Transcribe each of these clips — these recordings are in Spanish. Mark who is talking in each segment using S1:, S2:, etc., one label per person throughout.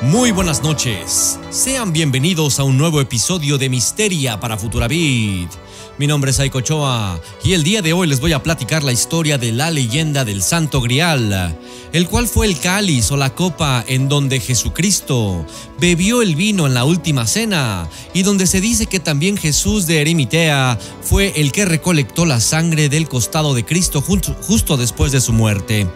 S1: Muy buenas noches, sean bienvenidos a un nuevo episodio de Misteria para Futuravid. Mi nombre es Aiko Ochoa y el día de hoy les voy a platicar la historia de la leyenda del Santo Grial, el cual fue el cáliz o la copa en donde Jesucristo bebió el vino en la última cena y donde se dice que también Jesús de Arimatea fue el que recolectó la sangre del costado de Cristo justo después de su muerte.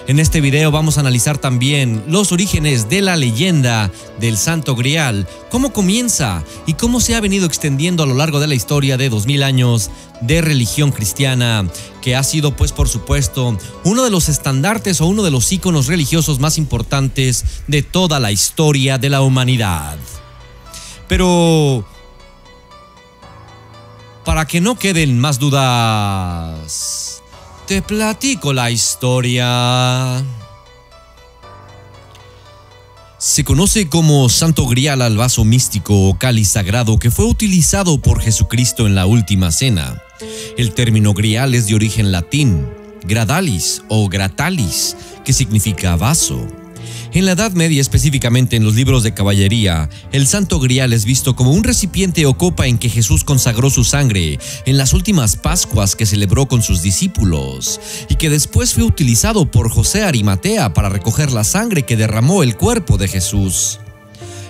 S1: En este video vamos a analizar también los orígenes de la leyenda del Santo Grial, cómo comienza y cómo se ha venido extendiendo a lo largo de la historia de 2000 años de religión cristiana, que ha sido, pues, por supuesto, uno de los estandartes o uno de los íconos religiosos más importantes de toda la historia de la humanidad. Pero, para que no queden más dudas, te platico la historia. Se conoce como Santo Grial al vaso místico o cáliz sagrado que fue utilizado por Jesucristo en la última cena. El término grial es de origen latín, gradalis o gratalis, que significa vaso. En la Edad Media, específicamente en los libros de caballería, el Santo Grial es visto como un recipiente o copa en que Jesús consagró su sangre en las últimas Pascuas que celebró con sus discípulos y que después fue utilizado por José de Arimatea para recoger la sangre que derramó el cuerpo de Jesús.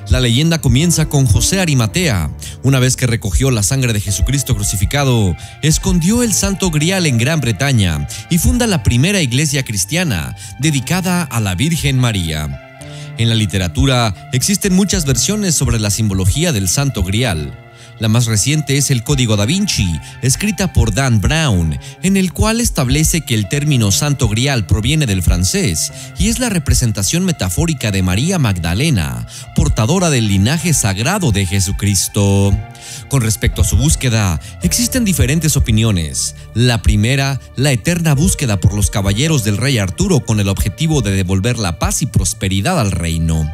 S1: La leyenda comienza con José de Arimatea. Una vez que recogió la sangre de Jesucristo crucificado, escondió el Santo Grial en Gran Bretaña y funda la primera iglesia cristiana dedicada a la Virgen María. En la literatura existen muchas versiones sobre la simbología del Santo Grial. La más reciente es el Código da Vinci, escrita por Dan Brown, en el cual establece que el término Santo Grial proviene del francés y es la representación metafórica de María Magdalena, portadora del linaje sagrado de Jesucristo. Con respecto a su búsqueda, existen diferentes opiniones. La primera, la eterna búsqueda por los caballeros del rey Arturo con el objetivo de devolver la paz y prosperidad al reino.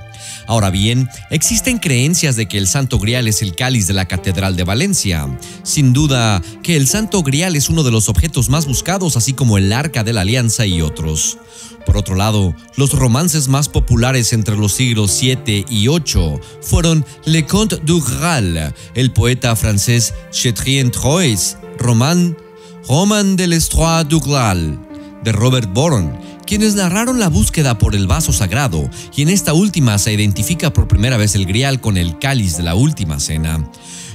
S1: Ahora bien, existen creencias de que el Santo Grial es el cáliz de la Catedral de Valencia. Sin duda que el Santo Grial es uno de los objetos más buscados, así como el Arca de la Alianza y otros. Por otro lado, los romances más populares entre los siglos 7 y 8 fueron Le Conte du Graal, el poeta francés Chateaubriand Troyes, Roman de l'Histoire du Graal, de Robert Bourne, quienes narraron la búsqueda por el vaso sagrado, y en esta última se identifica por primera vez el Grial con el cáliz de la última cena.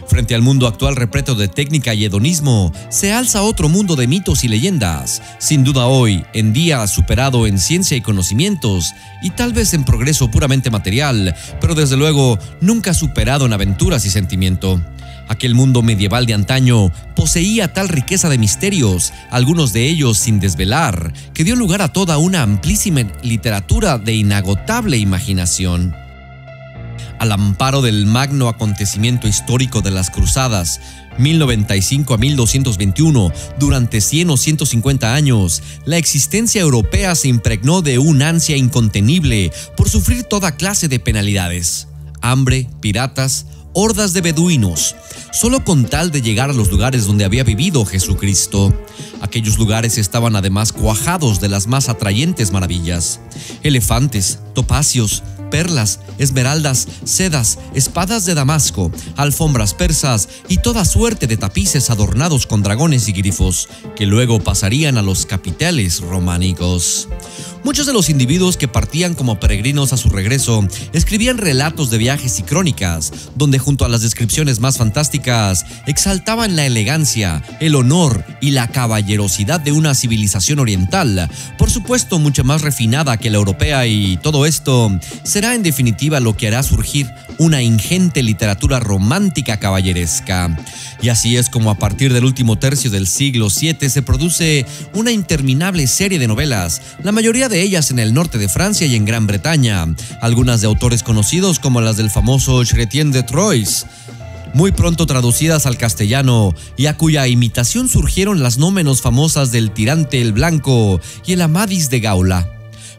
S1: Frente al mundo actual repleto de técnica y hedonismo, se alza otro mundo de mitos y leyendas, sin duda hoy en día superado en ciencia y conocimientos, y tal vez en progreso puramente material, pero desde luego nunca superado en aventuras y sentimiento. Aquel mundo medieval de antaño poseía tal riqueza de misterios, algunos de ellos sin desvelar, que dio lugar a toda una amplísima literatura de inagotable imaginación. Al amparo del magno acontecimiento histórico de las Cruzadas, 1095 a 1221, durante 100 o 150 años, la existencia europea se impregnó de un ansia incontenible por sufrir toda clase de penalidades: hambre, piratas, hordas de beduinos, solo con tal de llegar a los lugares donde había vivido Jesucristo. Aquellos lugares estaban además cuajados de las más atrayentes maravillas: elefantes, topacios, perlas, esmeraldas, sedas, espadas de Damasco, alfombras persas y toda suerte de tapices adornados con dragones y grifos, que luego pasarían a los capiteles románicos. Muchos de los individuos que partían como peregrinos a su regreso escribían relatos de viajes y crónicas, donde junto a las descripciones más fantásticas exaltaban la elegancia, el honor y la caballerosidad de una civilización oriental, por supuesto mucho más refinada que la europea, y todo esto será en definitiva lo que hará surgir una ingente literatura romántica caballeresca. Y así es como a partir del último tercio del siglo VII se produce una interminable serie de novelas, la mayoría de ellas en el norte de Francia y en Gran Bretaña, algunas de autores conocidos como las del famoso Chrétien de Troyes, muy pronto traducidas al castellano, y a cuya imitación surgieron las no menos famosas del Tirante el Blanco y el Amadís de Gaula.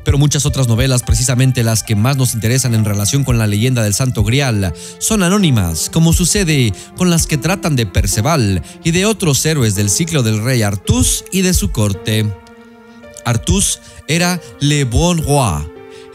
S1: Pero muchas otras novelas, precisamente las que más nos interesan en relación con la leyenda del Santo Grial, son anónimas, como sucede con las que tratan de Perceval y de otros héroes del ciclo del rey Artús y de su corte. Artús era Le Bon Roi,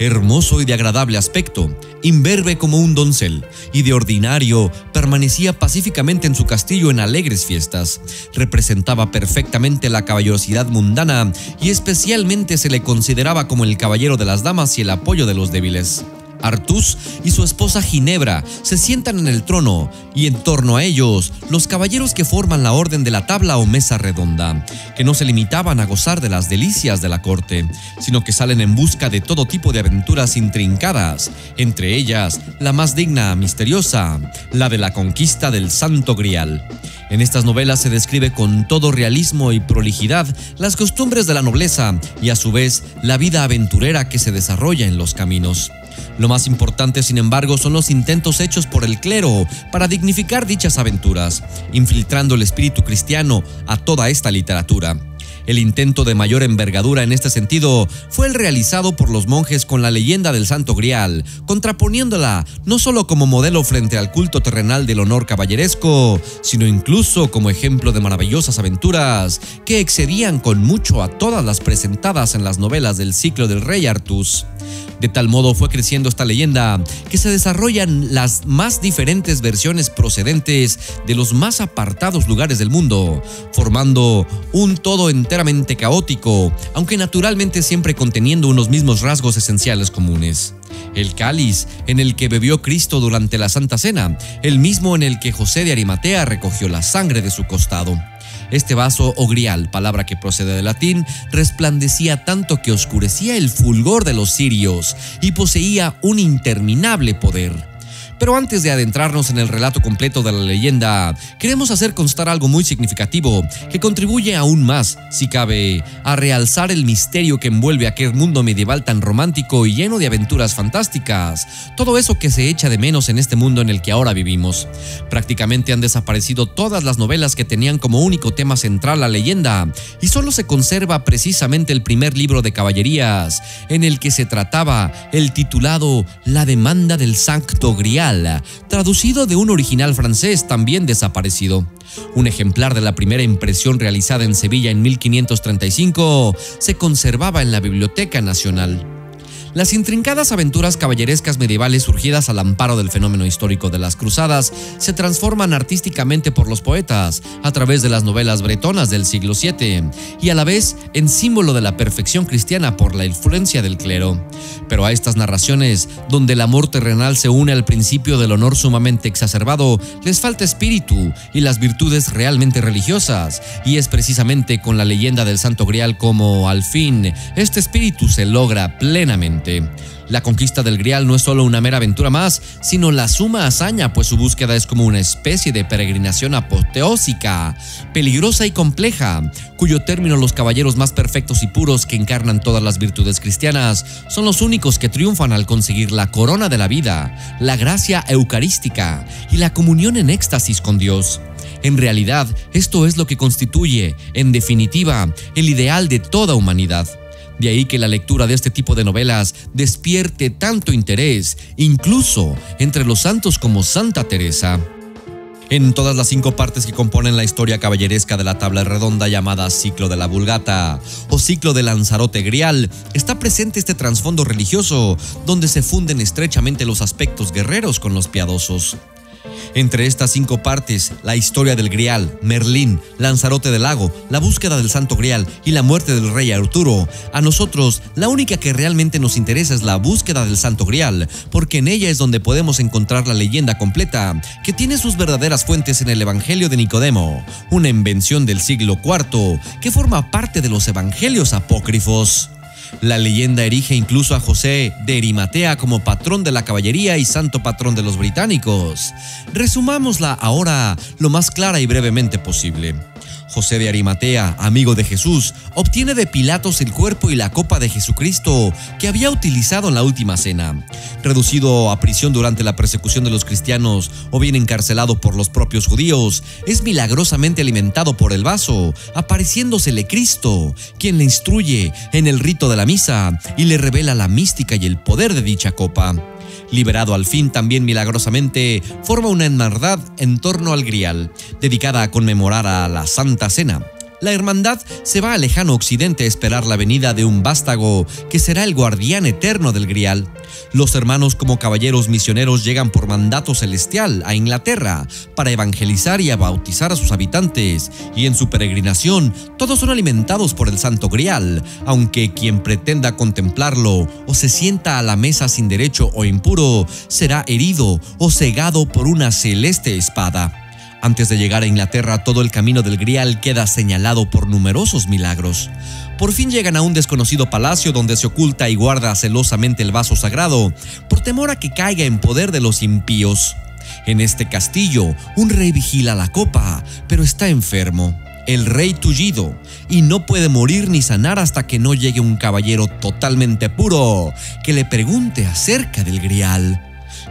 S1: Hermoso y de agradable aspecto, imberbe como un doncel, y de ordinario permanecía pacíficamente en su castillo en alegres fiestas. Representaba perfectamente la caballerosidad mundana y especialmente se le consideraba como el caballero de las damas y el apoyo de los débiles. Artús y su esposa Ginebra se sientan en el trono y en torno a ellos los caballeros que forman la orden de la tabla o mesa redonda, que no se limitaban a gozar de las delicias de la corte, sino que salen en busca de todo tipo de aventuras intrincadas, entre ellas la más digna, misteriosa, la de la conquista del Santo Grial. En estas novelas se describe con todo realismo y prolijidad las costumbres de la nobleza y a su vez la vida aventurera que se desarrolla en los caminos. Lo más importante, sin embargo, son los intentos hechos por el clero para dignificar dichas aventuras, infiltrando el espíritu cristiano a toda esta literatura. El intento de mayor envergadura en este sentido fue el realizado por los monjes con la leyenda del Santo Grial, contraponiéndola no solo como modelo frente al culto terrenal del honor caballeresco, sino incluso como ejemplo de maravillosas aventuras que excedían con mucho a todas las presentadas en las novelas del ciclo del rey Artús. De tal modo fue creciendo esta leyenda que se desarrollan las más diferentes versiones procedentes de los más apartados lugares del mundo, formando un todo enteramente caótico, aunque naturalmente siempre conteniendo unos mismos rasgos esenciales comunes. El cáliz en el que bebió Cristo durante la Santa Cena, el mismo en el que José de Arimatea recogió la sangre de su costado. Este vaso o grial, palabra que procede del latín, resplandecía tanto que oscurecía el fulgor de los cirios y poseía un interminable poder. Pero antes de adentrarnos en el relato completo de la leyenda, queremos hacer constar algo muy significativo que contribuye aún más, si cabe, a realzar el misterio que envuelve aquel mundo medieval tan romántico y lleno de aventuras fantásticas. Todo eso que se echa de menos en este mundo en el que ahora vivimos. Prácticamente han desaparecido todas las novelas que tenían como único tema central la leyenda, y solo se conserva precisamente el primer libro de caballerías, en el que se trataba el titulado La demanda del Santo Grial, traducido de un original francés también desaparecido. Un ejemplar de la primera impresión realizada en Sevilla en 1535 se conservaba en la Biblioteca Nacional. Las intrincadas aventuras caballerescas medievales surgidas al amparo del fenómeno histórico de las cruzadas se transforman artísticamente por los poetas a través de las novelas bretonas del siglo VII y a la vez en símbolo de la perfección cristiana por la influencia del clero. Pero a estas narraciones, donde el amor terrenal se une al principio del honor sumamente exacerbado, les falta espíritu y las virtudes realmente religiosas, y es precisamente con la leyenda del Santo Grial como, al fin, este espíritu se logra plenamente. La conquista del Grial no es solo una mera aventura más, sino la suma hazaña, pues su búsqueda es como una especie de peregrinación apoteósica, peligrosa y compleja, cuyo término los caballeros más perfectos y puros que encarnan todas las virtudes cristianas son los únicos que triunfan al conseguir la corona de la vida, la gracia eucarística y la comunión en éxtasis con Dios. En realidad, esto es lo que constituye, en definitiva, el ideal de toda humanidad. De ahí que la lectura de este tipo de novelas despierte tanto interés, incluso entre los santos como Santa Teresa. En todas las 5 partes que componen la historia caballeresca de la tabla redonda llamada Ciclo de la Vulgata o Ciclo de Lanzarote Grial, está presente este trasfondo religioso, donde se funden estrechamente los aspectos guerreros con los piadosos. Entre estas 5 partes, la historia del Grial, Merlín, Lanzarote del Lago, la búsqueda del Santo Grial y la muerte del rey Arturo, a nosotros la única que realmente nos interesa es la búsqueda del Santo Grial, porque en ella es donde podemos encontrar la leyenda completa, que tiene sus verdaderas fuentes en el Evangelio de Nicodemo, una invención del siglo IV que forma parte de los evangelios apócrifos. La leyenda erige incluso a José de Arimatea como patrón de la caballería y santo patrón de los británicos. Resumámosla ahora lo más clara y brevemente posible. José de Arimatea, amigo de Jesús, obtiene de Pilatos el cuerpo y la copa de Jesucristo que había utilizado en la última cena. Reducido a prisión durante la persecución de los cristianos o bien encarcelado por los propios judíos, es milagrosamente alimentado por el vaso, apareciéndosele Cristo, quien le instruye en el rito de la misa y le revela la mística y el poder de dicha copa. Liberado al fin también milagrosamente, forma una hermandad en torno al Grial, dedicada a conmemorar a la Santa Cena. La hermandad se va al lejano occidente a esperar la venida de un vástago que será el guardián eterno del Grial. Los hermanos, como caballeros misioneros, llegan por mandato celestial a Inglaterra para evangelizar y a bautizar a sus habitantes, y en su peregrinación todos son alimentados por el Santo Grial, aunque quien pretenda contemplarlo o se sienta a la mesa sin derecho o impuro será herido o cegado por una celeste espada. Antes de llegar a Inglaterra, todo el camino del Grial queda señalado por numerosos milagros. Por fin llegan a un desconocido palacio donde se oculta y guarda celosamente el vaso sagrado, por temor a que caiga en poder de los impíos. En este castillo, un rey vigila la copa, pero está enfermo, el rey tullido, y no puede morir ni sanar hasta que no llegue un caballero totalmente puro que le pregunte acerca del Grial.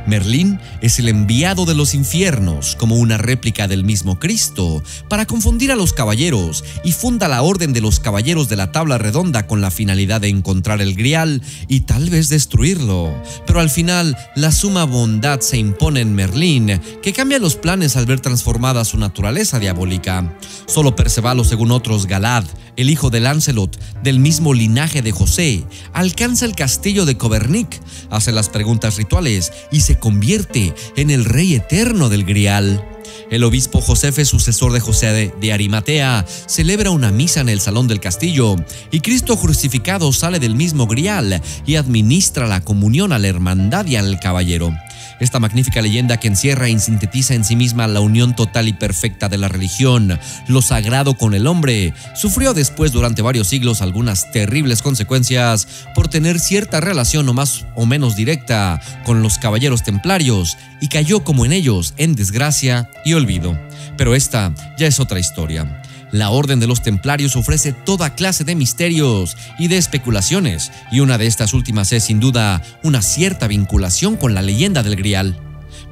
S1: Merlín es el enviado de los infiernos, como una réplica del mismo Cristo, para confundir a los caballeros, y funda la Orden de los Caballeros de la Tabla Redonda con la finalidad de encontrar el Grial y tal vez destruirlo. Pero al final, la suma bondad se impone en Merlín, que cambia los planes al ver transformada su naturaleza diabólica. Solo Percevalo, según otros, Galad, el hijo de Lancelot, del mismo linaje de José, alcanza el castillo de Covernic, hace las preguntas rituales y se convierte en el rey eterno del Grial. El obispo Josefe, sucesor de José de Arimatea, celebra una misa en el salón del castillo, y Cristo crucificado sale del mismo Grial y administra la comunión a la hermandad y al caballero. Esta magnífica leyenda, que encierra y sintetiza en sí misma la unión total y perfecta de la religión, lo sagrado con el hombre, sufrió después durante varios siglos algunas terribles consecuencias por tener cierta relación o más o menos directa con los caballeros templarios, y cayó como en ellos en desgracia y olvido. Pero esta ya es otra historia. La Orden de los Templarios ofrece toda clase de misterios y de especulaciones, y una de estas últimas es sin duda una cierta vinculación con la leyenda del Grial.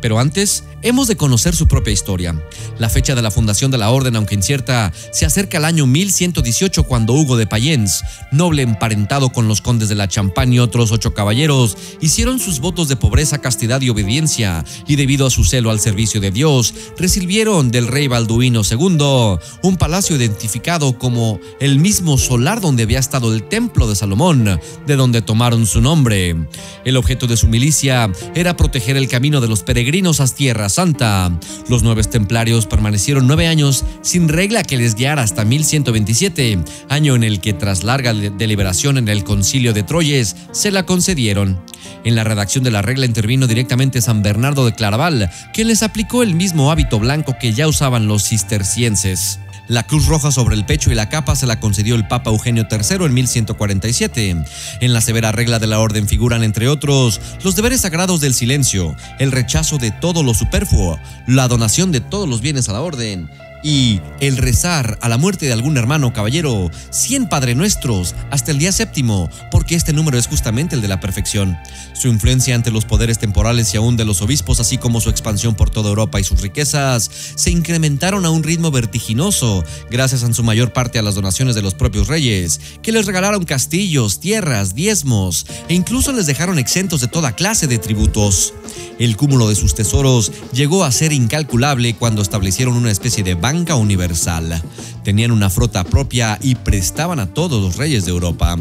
S1: Pero antes, hemos de conocer su propia historia. La fecha de la fundación de la orden, aunque incierta, se acerca al año 1118, cuando Hugo de Payens, noble emparentado con los condes de la Champagne y otros 8 caballeros, hicieron sus votos de pobreza, castidad y obediencia, y debido a su celo al servicio de Dios, recibieron del rey Balduino II un palacio identificado como el mismo solar donde había estado el templo de Salomón, de donde tomaron su nombre. El objeto de su milicia era proteger el camino de los peregrinos a Tierra Santa. Los 9 templarios permanecieron 9 años sin regla que les guiara hasta 1127, año en el que, tras larga deliberación en el concilio de Troyes, se la concedieron. En la redacción de la regla intervino directamente San Bernardo de Claraval, quien les aplicó el mismo hábito blanco que ya usaban los cistercienses. La cruz roja sobre el pecho y la capa se la concedió el Papa Eugenio III en 1147. En la severa regla de la orden figuran, entre otros, los deberes sagrados del silencio, el rechazo de todo lo superfluo, la donación de todos los bienes a la orden y el rezar a la muerte de algún hermano caballero 100 Padre Nuestros hasta el día 7º, porque este número es justamente el de la perfección. Su influencia ante los poderes temporales y aún de los obispos, así como su expansión por toda Europa y sus riquezas, se incrementaron a un ritmo vertiginoso, gracias en su mayor parte a las donaciones de los propios reyes, que les regalaron castillos, tierras, diezmos, e incluso les dejaron exentos de toda clase de tributos. El cúmulo de sus tesoros llegó a ser incalculable cuando establecieron una especie de banca universal. Tenían una flota propia y prestaban a todos los reyes de Europa.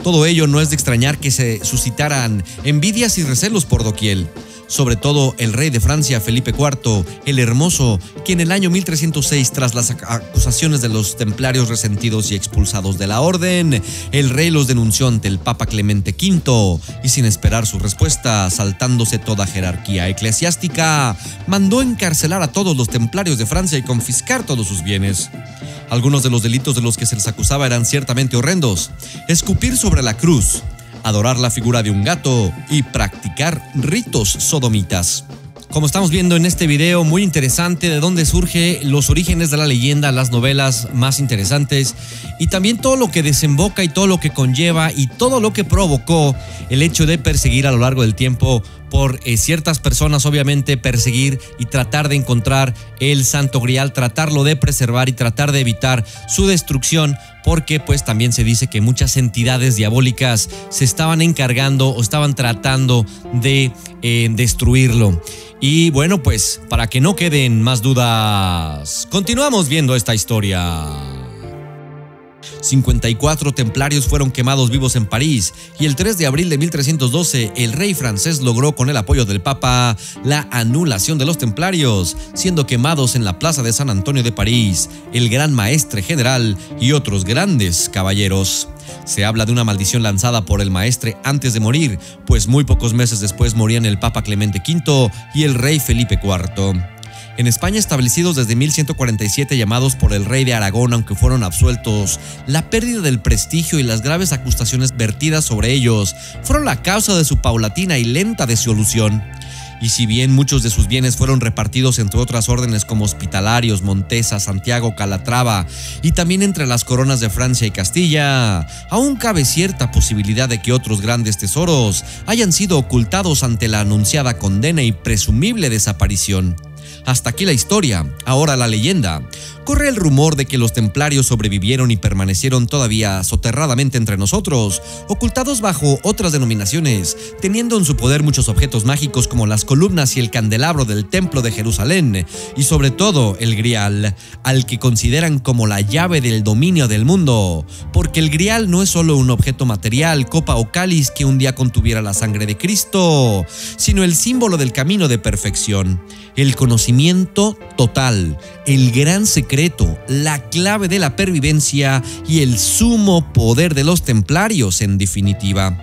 S1: Todo ello no es de extrañar que se suscitaran envidias y recelos por doquier. Sobre todo el rey de Francia, Felipe IV, el Hermoso, que en el año 1306, tras las acusaciones de los templarios resentidos y expulsados de la orden, el rey los denunció ante el Papa Clemente V y, sin esperar su respuesta, saltándose toda jerarquía eclesiástica, mandó encarcelar a todos los templarios de Francia y confiscar todos sus bienes. Algunos de los delitos de los que se les acusaba eran ciertamente horrendos: escupir sobre la cruz, adorar la figura de un gato y practicar ritos sodomitas. Como estamos viendo en este video, muy interesante de dónde surge los orígenes de la leyenda, las novelas más interesantes, y también todo lo que desemboca y todo lo que conlleva y todo lo que provocó el hecho de perseguir a lo largo del tiempo por ciertas personas, obviamente, perseguir y tratar de encontrar el Santo Grial, tratarlo de preservar y tratar de evitar su destrucción, porque pues también se dice que muchas entidades diabólicas se estaban encargando o estaban tratando de destruirlo. Y bueno, pues para que no queden más dudas, continuamos viendo esta historia. 54 templarios fueron quemados vivos en París y el 3 de abril de 1312 el rey francés logró con el apoyo del Papa la anulación de los templarios, siendo quemados en la plaza de San Antonio de París el gran maestre general y otros grandes caballeros. Se habla de una maldición lanzada por el maestre antes de morir, pues muy pocos meses después morían el Papa Clemente V y el rey Felipe IV. En España, establecidos desde 1147, llamados por el rey de Aragón, aunque fueron absueltos, la pérdida del prestigio y las graves acusaciones vertidas sobre ellos fueron la causa de su paulatina y lenta disolución. Y si bien muchos de sus bienes fueron repartidos entre otras órdenes como Hospitalarios, Montesa, Santiago, Calatrava y también entre las coronas de Francia y Castilla, aún cabe cierta posibilidad de que otros grandes tesoros hayan sido ocultados ante la anunciada condena y presumible desaparición. Hasta aquí la historia, ahora la leyenda. Corre el rumor de que los templarios sobrevivieron y permanecieron todavía soterradamente entre nosotros, ocultados bajo otras denominaciones, teniendo en su poder muchos objetos mágicos como las columnas y el candelabro del Templo de Jerusalén, y sobre todo el Grial, al que consideran como la llave del dominio del mundo, porque el Grial no es solo un objeto material, copa o cáliz que un día contuviera la sangre de Cristo, sino el símbolo del camino de perfección, el conocimiento total, el gran secreto, la clave de la pervivencia y el sumo poder de los templarios en definitiva.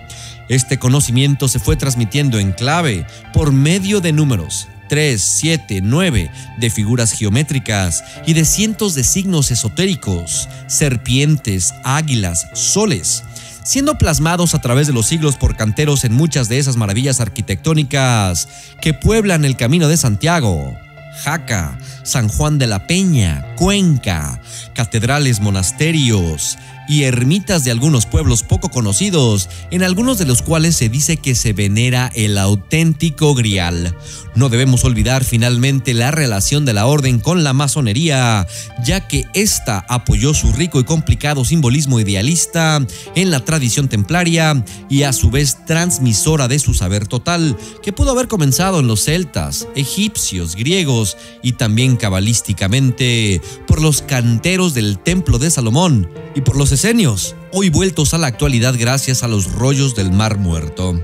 S1: Este conocimiento se fue transmitiendo en clave por medio de números 3, 7, 9, de figuras geométricas y de cientos de signos esotéricos, serpientes, águilas, soles, siendo plasmados a través de los siglos por canteros en muchas de esas maravillas arquitectónicas que pueblan el Camino de Santiago, Jaca, San Juan de la Peña, Cuenca, catedrales, monasterios y ermitas de algunos pueblos poco conocidos, en algunos de los cuales se dice que se venera el auténtico Grial. No debemos olvidar finalmente la relación de la orden con la masonería, ya que ésta apoyó su rico y complicado simbolismo idealista en la tradición templaria y a su vez transmisora de su saber total, que pudo haber comenzado en los celtas, egipcios, griegos y también cabalísticamente por los canteros del Templo de Salomón y por los esenios, hoy vueltos a la actualidad gracias a los rollos del Mar Muerto.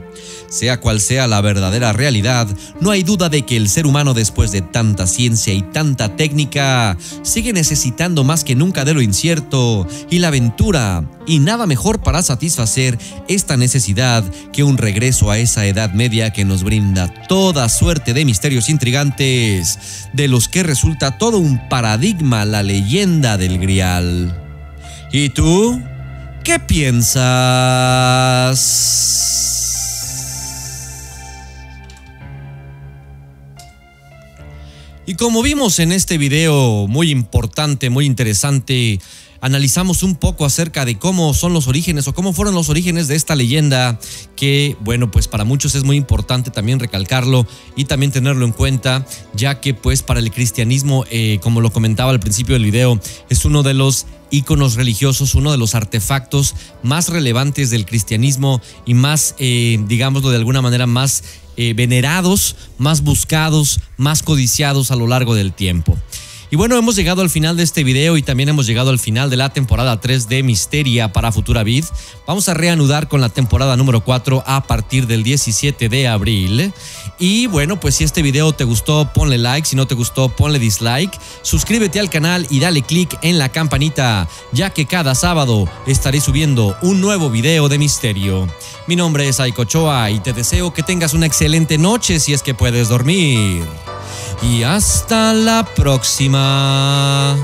S1: Sea cual sea la verdadera realidad, no hay duda de que el ser humano, después de tanta ciencia y tanta técnica, sigue necesitando más que nunca de lo incierto y la aventura, y nada mejor para satisfacer esta necesidad que un regreso a esa Edad Media que nos brinda toda suerte de misterios intrigantes, de los que resulta todo un paradigma la leyenda del Grial. ¿Y tú? ¿Qué piensas? Y como vimos en este video muy importante, muy interesante, analizamos un poco acerca de cómo son los orígenes o cómo fueron los orígenes de esta leyenda que, bueno, pues para muchos es muy importante también recalcarlo y también tenerlo en cuenta, ya que pues para el cristianismo, como lo comentaba al principio del video, es uno de los íconos religiosos, uno de los artefactos más relevantes del cristianismo y más, digámoslo de alguna manera, más venerados, más buscados, más codiciados a lo largo del tiempo. Y bueno, hemos llegado al final de este video y también hemos llegado al final de la temporada 3 de Misteria para Futura Vid. Vamos a reanudar con la temporada número 4 a partir del 17 de abril. Y bueno, pues si este video te gustó, ponle like. Si no te gustó, ponle dislike. Suscríbete al canal y dale click en la campanita, ya que cada sábado estaré subiendo un nuevo video de misterio. Mi nombre es Aiko Ochoa y te deseo que tengas una excelente noche si es que puedes dormir. Y hasta la próxima.